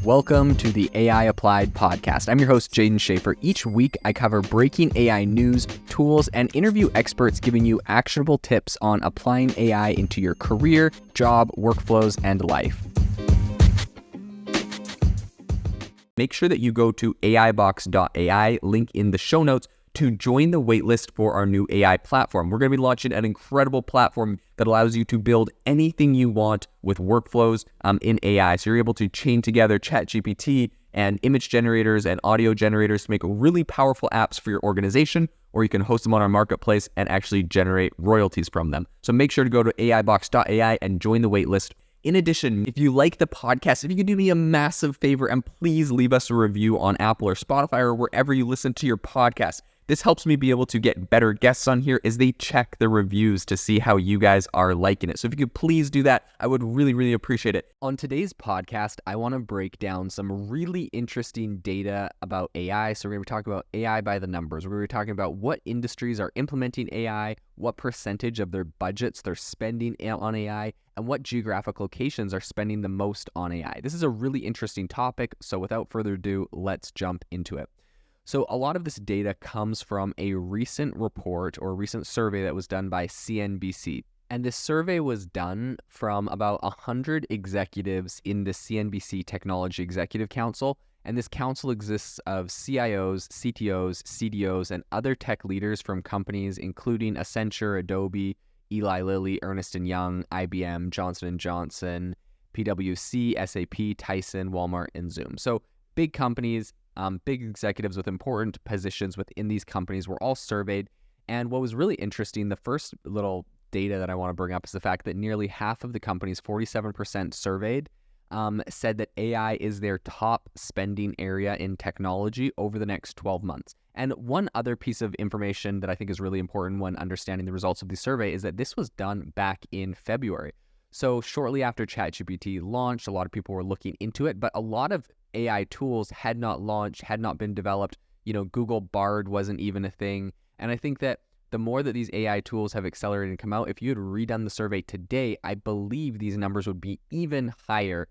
Welcome to the AI Applied podcast. I'm your host, Jaden Schaefer. Each week, I cover breaking AI news, tools, and interview experts giving you actionable tips on applying AI into your career, job, workflows, and life. Make sure that you go to aibox.ai, link in the show notes, to join the waitlist for our new AI platform. We're going to be launching an incredible platform that allows you to build anything you want with workflows in AI. So you're able to chain together ChatGPT and image generators and audio generators to make really powerful apps for your organization, or you can host them on our marketplace and actually generate royalties from them. So make sure to go to aibox.ai and join the waitlist. In addition, if you like the podcast, if you could do me a massive favor and please leave us a review on Apple or Spotify or wherever you listen to your podcast. This helps me be able to get better guests on here as they check the reviews to see how you guys are liking it. So if you could please do that, I would really appreciate it. On today's podcast, I want to break down some really interesting data about AI. So we're going to be talking about AI by the numbers. We're going to be talking about what industries are implementing AI, what percentage of their budgets they're spending on AI, and what geographic locations are spending the most on AI. This is a really interesting topic. So without further ado, let's jump into it. So a lot of this data comes from a recent report or recent survey that was done by CNBC. And this survey was done from about 100 executives in the CNBC Technology Executive Council. And this council exists of CIOs, CTOs, CDOs, and other tech leaders from companies including Accenture, Adobe, Eli Lilly, Ernst & Young, IBM, Johnson & Johnson, PwC, SAP, Tyson, Walmart, and Zoom. So big companies. Big executives with important positions within these companies were all surveyed. And what was really interesting, the first little data that I want to bring up is the fact that nearly half of the companies, 47% surveyed, said that AI is their top spending area in technology over the next 12 months. And one other piece of information that I think is really important when understanding the results of the survey is that this was done back in February. So shortly after ChatGPT launched, a lot of people were looking into it, but a lot of AI tools had not launched, had not been developed. Google Bard wasn't even a thing. And I think that the more that these AI tools have accelerated and come out, if you had redone the survey today, I believe these numbers would be even higher.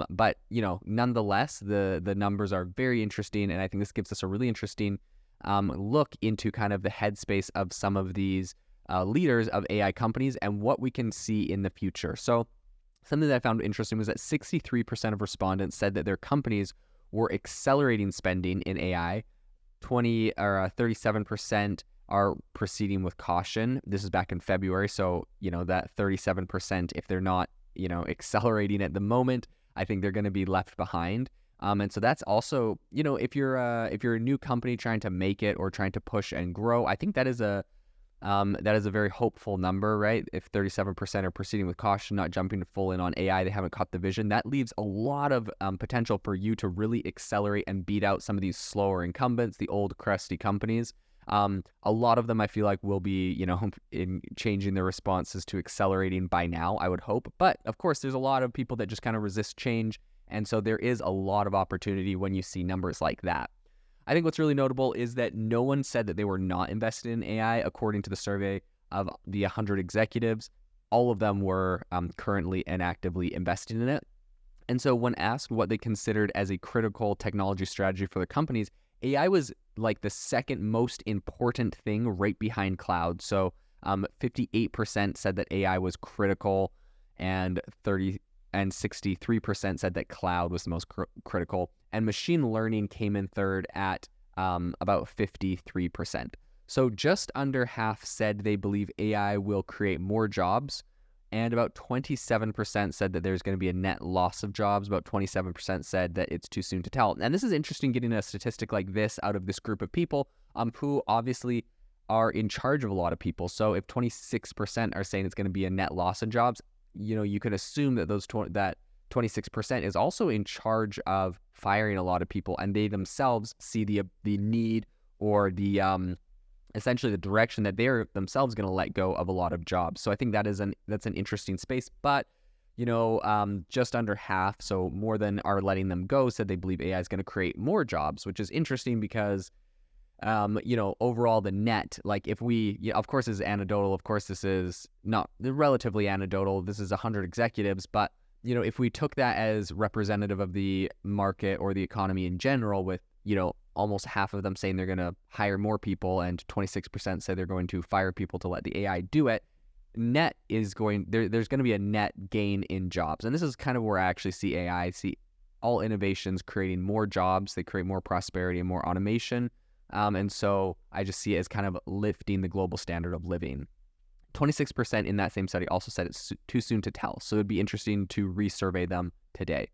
But nonetheless, the numbers are very interesting. And I think this gives us a really interesting look into kind of the headspace of some of these leaders of AI companies and what we can see in the future. So something that I found interesting was that 63% of respondents said that their companies were accelerating spending in AI. 37% are proceeding with caution. This is back in February. So, that 37%, if they're not, accelerating at the moment, I think they're going to be left behind. And so that's also, if you're a new company trying to make it or trying to push and grow, I think that is a very hopeful number, right? If 37% are proceeding with caution, not jumping full in on AI, they haven't caught the vision. That leaves a lot of potential for you to really accelerate and beat out some of these slower incumbents, the old crusty companies. A lot of them I feel like will be, in changing their responses to accelerating by now, I would hope. But of course, there's a lot of people that just kind of resist change. And so there is a lot of opportunity when you see numbers like that. I think what's really notable is that no one said that they were not invested in AI. According to the survey of the 100 executives, all of them were currently and actively investing in it. And so when asked what they considered as a critical technology strategy for their companies, AI was like the second most important thing right behind cloud. So 58% said that AI was critical, and 63% said that cloud was the most critical. And machine learning came in third at about 53%. So just under half said they believe AI will create more jobs, and about 27% said that there's going to be a net loss of jobs. About 27% said that it's too soon to tell. And this is interesting, getting a statistic like this out of this group of people who obviously are in charge of a lot of people. So if 26% are saying it's going to be a net loss in jobs, you could assume that that 26% is also in charge of firing a lot of people, and they themselves see the need or the essentially the direction that they're themselves going to let go of a lot of jobs. So I think that's an interesting space. But just under half, so more than are letting them go, said they believe AI is going to create more jobs, which is interesting because overall the net, like if we, of course this is anecdotal, of course this is not relatively anecdotal, this is 100 executives, but if we took that as representative of the market or the economy in general, with, almost half of them saying they're going to hire more people and 26% say they're going to fire people to let the AI do it, there's going to be a net gain in jobs. And this is kind of where I actually see AI. I see all innovations creating more jobs. They create more prosperity and more automation. And so I just see it as kind of lifting the global standard of living. 26% in that same study also said it's too soon to tell. So it'd be interesting to resurvey them today.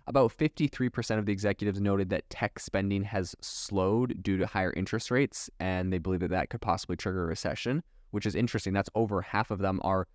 About 53% of the executives noted that tech spending has slowed due to higher interest rates, and they believe that that could possibly trigger a recession, which is interesting. That's over half of them are,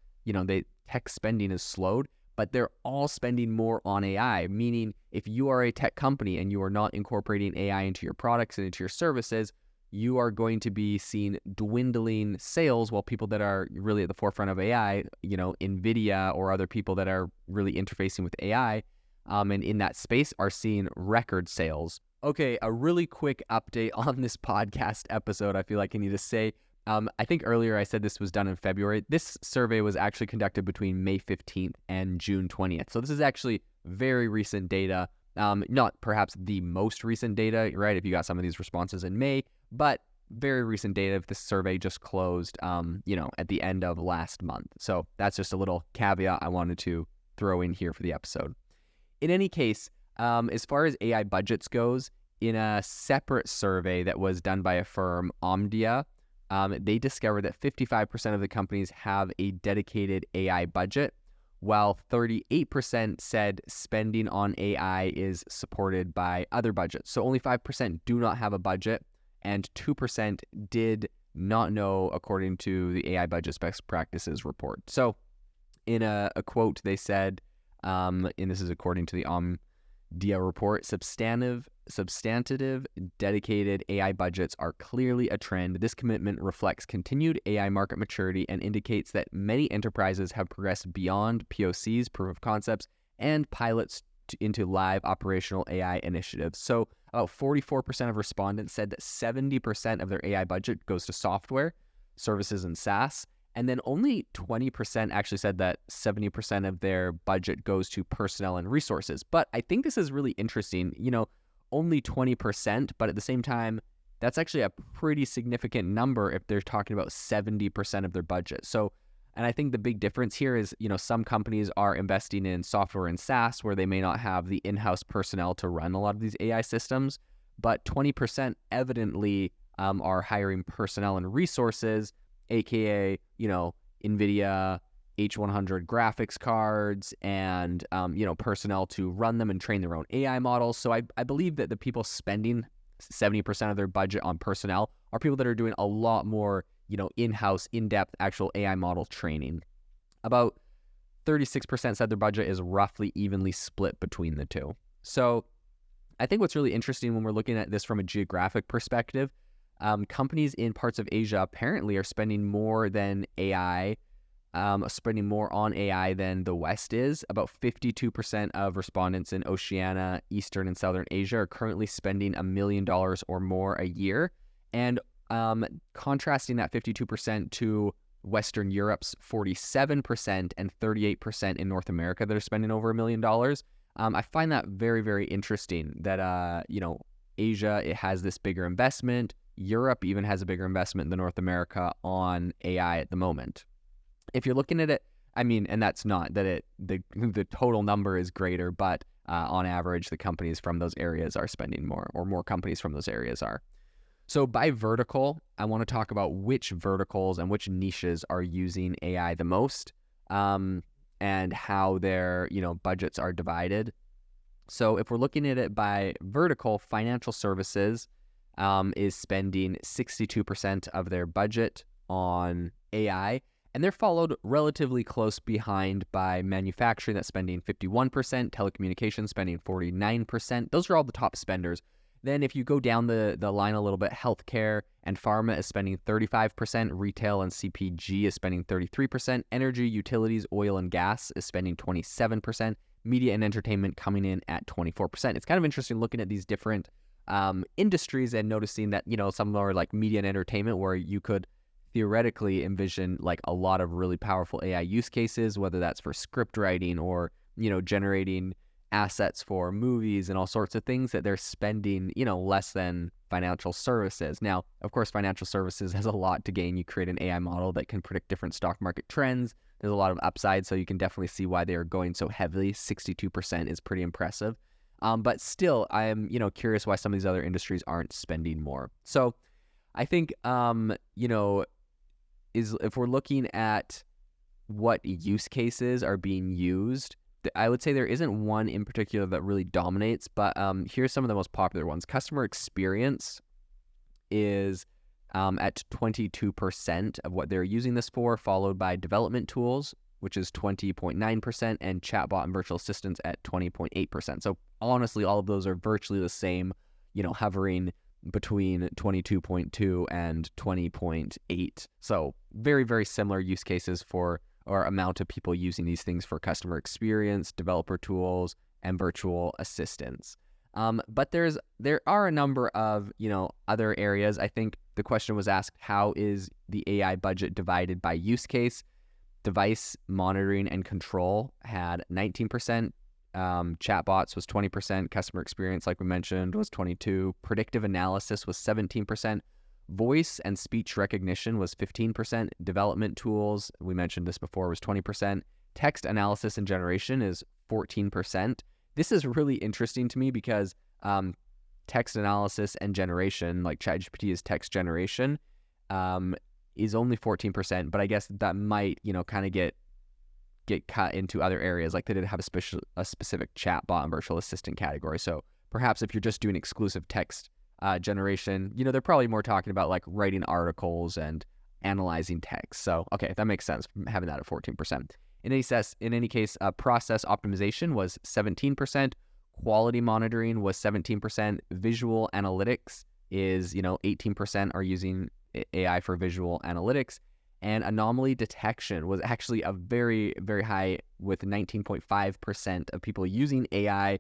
tech spending is slowed, but they're all spending more on AI, meaning if you are a tech company and you are not incorporating AI into your products and into your services, you are going to be seeing dwindling sales, while people that are really at the forefront of AI, NVIDIA or other people that are really interfacing with AI and in that space are seeing record sales. Okay, a really quick update on this podcast episode. I feel like I need to say, I think earlier I said this was done in February. This survey was actually conducted between May 15th and June 20th. So this is actually very recent data. Not perhaps the most recent data, right? If you got some of these responses in May, but very recent data if this survey just closed, at the end of last month. So that's just a little caveat I wanted to throw in here for the episode. In any case, as far as AI budgets goes, in a separate survey that was done by a firm, Omdia, they discovered that 55% of the companies have a dedicated AI budget, while 38% said spending on AI is supported by other budgets. So only 5% do not have a budget, and 2% did not know, according to the AI Budget Best Practices report. So in a quote, they said, and this is according to the Omdia report, substantive, dedicated AI budgets are clearly a trend. This commitment reflects continued AI market maturity and indicates that many enterprises have progressed beyond POCs, proof of concepts, and pilots into live operational AI initiatives. So about 44% of respondents said that 70% of their AI budget goes to software, services, and SaaS. And then only 20% actually said that 70% of their budget goes to personnel and resources. But I think this is really interesting. Only 20%, but at the same time, that's actually a pretty significant number if they're talking about 70% of their budget. So, and I think the big difference here is, some companies are investing in software and SaaS where they may not have the in-house personnel to run a lot of these AI systems, but 20% evidently are hiring personnel and resources, aka, NVIDIA H100 graphics cards and, personnel to run them and train their own AI models. So I believe that the people spending 70% of their budget on personnel are people that are doing a lot more, in-house, in-depth actual AI model training. About 36% said their budget is roughly evenly split between the two. So I think what's really interesting when we're looking at this from a geographic perspective, companies in parts of Asia apparently are spending more than AI, spending more on AI than the West is. About 52% of respondents in Oceania, Eastern and Southern Asia are currently spending $1 million or more a year. And contrasting that 52% to Western Europe's 47% and 38% in North America that are spending over $1 million. I find that very, very interesting that, Asia, it has this bigger investment. Europe even has a bigger investment than North America on AI at the moment. If you're looking at it, and that's not that the total number is greater, but on average, the companies from those areas are spending more, or more companies from those areas are. So by vertical, I want to talk about which verticals and which niches are using AI the most, and how their, budgets are divided. So if we're looking at it by vertical, financial services is spending 62% of their budget on AI, and they're followed relatively close behind by manufacturing that's spending 51%, telecommunications spending 49%. Those are all the top spenders. Then if you go down the line a little bit, healthcare and pharma is spending 35%, retail and CPG is spending 33%, energy, utilities, oil and gas is spending 27%, media and entertainment coming in at 24%. It's kind of interesting looking at these different industries and noticing that, some are like media and entertainment where you could theoretically envision like a lot of really powerful AI use cases, whether that's for script writing or, generating assets for movies and all sorts of things, that they're spending, less than financial services. Now, of course, financial services has a lot to gain. You create an AI model that can predict different stock market trends. There's a lot of upside, so you can definitely see why they are going so heavily. 62% is pretty impressive. But still, I am, curious why some of these other industries aren't spending more. So I think, if we're looking at what use cases are being used, I would say there isn't one in particular that really dominates, but here's some of the most popular ones. Customer experience is at 22% of what they're using this for, followed by development tools, which is 20.9%, and chatbot and virtual assistants at 20.8%. So honestly, all of those are virtually the same, hovering between 22.2 and 20.8. So very, very similar use cases for, or amount of people using these things for customer experience, developer tools, and virtual assistants. But there are a number of, other areas. I think the question was asked, how is the AI budget divided by use case? Device monitoring and control had 19%. Chatbots was 20%. Customer experience, like we mentioned, was 22%. Predictive analysis was 17%. Voice and speech recognition was 15%. Development tools, we mentioned this before, was 20%. Text analysis and generation is 14%. This is really interesting to me because text analysis and generation, like ChatGPT is text generation, is only 14%. But I guess that might, kind of get cut into other areas. Like they did have a specific chatbot and virtual assistant category. So perhaps if you're just doing exclusive text generation, they're probably more talking about like writing articles and analyzing text. So, okay, that makes sense, having that at 14%. In any case, process optimization was 17%. Quality monitoring was 17%. Visual analytics is, 18% are using AI for visual analytics. And anomaly detection was actually a very, very high, with 19.5% of people using AI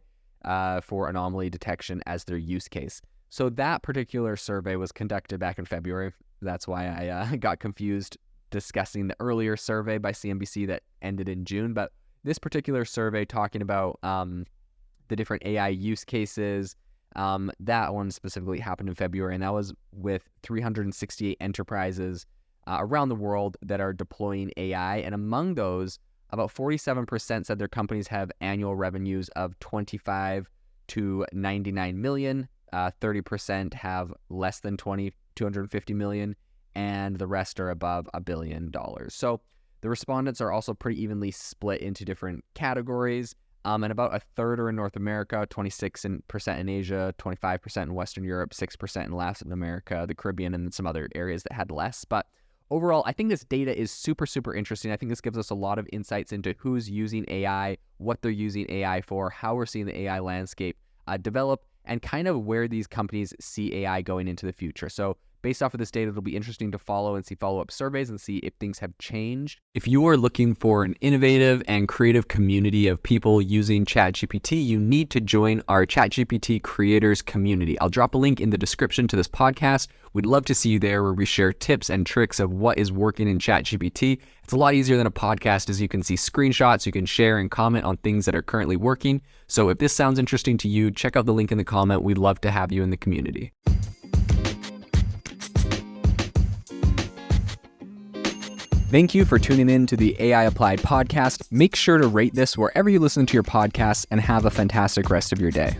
for anomaly detection as their use case. So that particular survey was conducted back in February. That's why I got confused discussing the earlier survey by CNBC that ended in June. But this particular survey talking about the different AI use cases, that one specifically happened in February, and that was with 368 enterprises around the world that are deploying AI. And among those, about 47% said their companies have annual revenues of 25 to 99 million. 30% have less than 250 million, and the rest are above $1 billion. So the respondents are also pretty evenly split into different categories. And about a third are in North America, 26% in Asia, 25% in Western Europe, 6% in Latin America, the Caribbean, and some other areas that had less. But overall, I think this data is super, super interesting. I think this gives us a lot of insights into who's using AI, what they're using AI for, how we're seeing the AI landscape develop, and kind of where these companies see AI going into the future. So based off of this data, it'll be interesting to follow and see follow-up surveys and see if things have changed. If you are looking for an innovative and creative community of people using ChatGPT, you need to join our ChatGPT creators community. I'll drop a link in the description to this podcast. We'd love to see you there, where we share tips and tricks of what is working in ChatGPT. It's a lot easier than a podcast, as you can see screenshots, you can share and comment on things that are currently working. So if this sounds interesting to you, check out the link in the comment. We'd love to have you in the community. Thank you for tuning in to the AI Applied podcast. Make sure to rate this wherever you listen to your podcasts, and have a fantastic rest of your day.